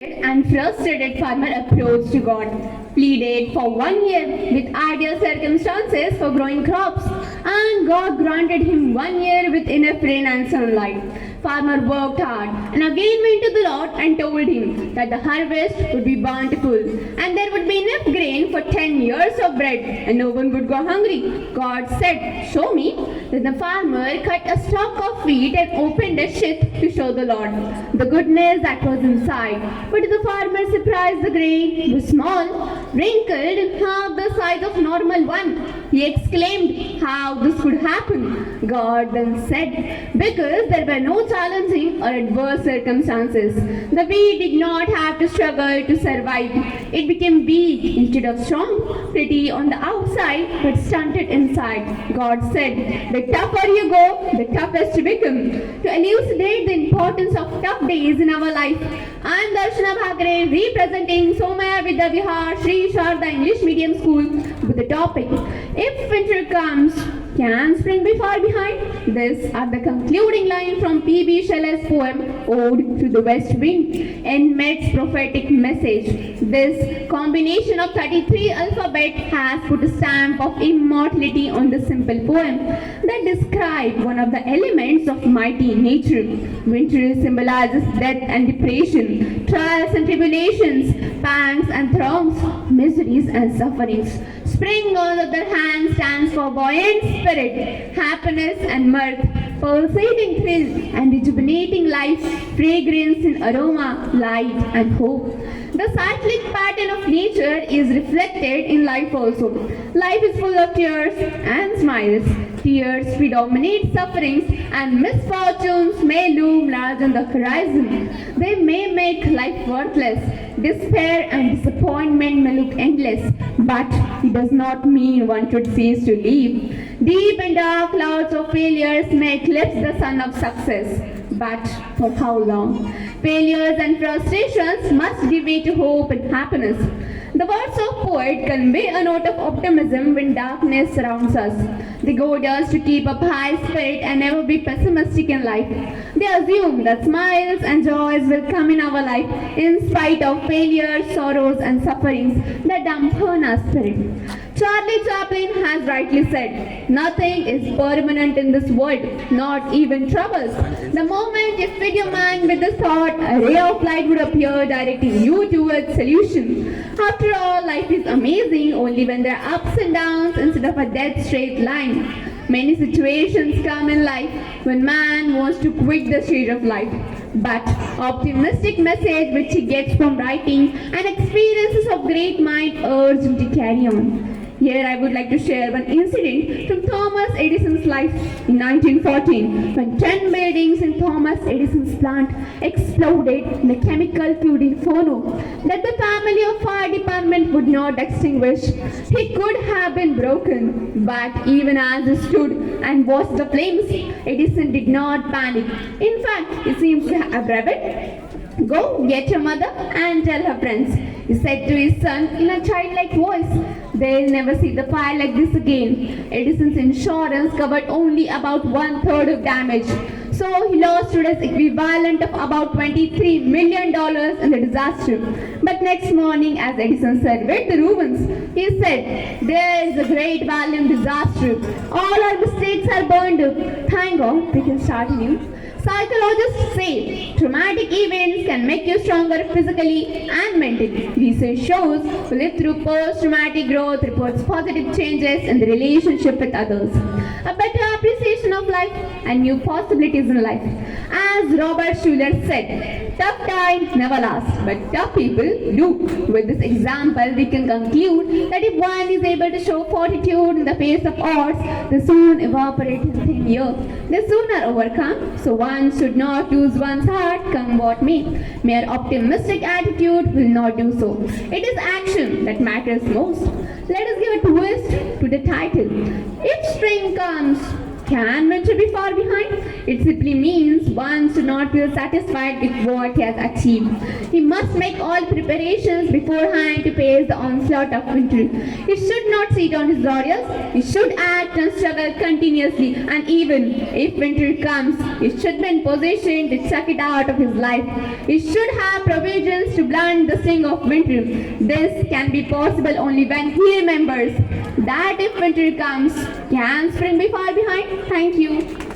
And frustrated farmer approached God, pleaded for 1 year with ideal circumstances for growing crops, and God granted him 1 year with enough rain and sunlight. Farmer worked hard and again went to the Lord and told him that the harvest would be bountiful and there would be enough grain for 10 years of bread and no one would go hungry. God said, "Show me." Then the farmer cut a stalk of wheat and opened a sheath to show the Lord the goodness that was inside. But to the farmer's surprise, the grain was small, wrinkled, and half the size of normal one. He exclaimed, "How this could happen?" God then said, "Because there were no challenging or adverse circumstances. The wheat did not have to struggle to survive. It became weak instead of strong, pretty on the outside but stunted inside." God said, "The tougher you go, the toughest you become." To elucidate the importance of tough days in our life, I am Darshana Bhakare representing Somaya Vidya Vihar Shri Sharda English Medium School with the topic, "If winter comes, can spring be far behind?" These are the concluding line from P.B. Shelley's poem Ode to the West Wind and Met's prophetic message. This combination of 33 alphabet has put a stamp of immortality on the simple poem that describes one of the elements of mighty nature. Winter symbolizes death and depression, trials and tribulations, pangs and throngs, miseries and sufferings. Spring, on the other hand, stands for buoyant spirit, happiness and mirth, pulsating thrill and rejuvenating life, fragrance and aroma, light and hope. The cyclic pattern of nature is reflected in life also. Life is full of tears and smiles. Tears predominate sufferings and misfortunes may loom large on the horizon. They may make life worthless. Despair and disappointment may look endless, but it does not mean one should cease to live. Deep and dark clouds of failures may eclipse the sun of success. But for how long? Failures and frustrations must give way to hope and happiness. The words of poet convey a note of optimism when darkness surrounds us. They goad us to keep up high spirit and never be pessimistic in life. They assume that smiles and joys will come in our life in spite of failures, sorrows and sufferings that dampen our spirit. Charlie Chaplin has rightly said, "Nothing is permanent in this world, not even troubles. The moment you feed your mind with this thought, a ray of light would appear directing you towards solution." After all, life is amazing only when there are ups and downs instead of a dead straight line. Many situations come in life when man wants to quit the stage of life. But optimistic message which he gets from writing and experiences of great mind urge him to carry on. Here I would like to share one incident from Thomas Edison's life in 1914 when 10 buildings in Thomas Edison's plant exploded in a chemical filled inferno that the family of fire department would not extinguish. He could have been broken, but even as he stood and watched the flames, Edison did not panic. In fact, he seems to have rabbit. "Go get your mother and tell her friends," he said to his son in a childlike voice. "They'll never see the fire like this again." Edison's insurance covered only about 1/3 of damage, so he lost today's equivalent of about $23 million in the disaster. But next morning, as Edison surveyed the ruins, he said, "There is a great value in disaster. All our mistakes are burned up. Thank God we can start anew." Psychologists say traumatic events can make you stronger physically and mentally. Research shows who live through post-traumatic growth reports positive changes in the relationship with others, a better appreciation of life, and new possibilities in life. As Robert Schuller said, "Tough times never last, but tough people do." With this example, we can conclude that if one is able to show fortitude in the face of odds, they soon evaporate in thin air. They soon are overcome. So one should not lose one's heart, come what may. Mere optimistic attitude will not do so. It is action that matters most. Let us give a twist to the title. If spring comes, Can winter be far behind? It simply means one should not feel satisfied with what he has achieved. He must make all preparations beforehand to face the onslaught of winter. He should not sit on his laurels. He should act and struggle continuously, and even if winter comes, he should be in position to chuck it out of his life. He should have provisions to blunt the sting of winter. This can be possible only when he remembers that if winter comes, can spring be far behind? Thank you.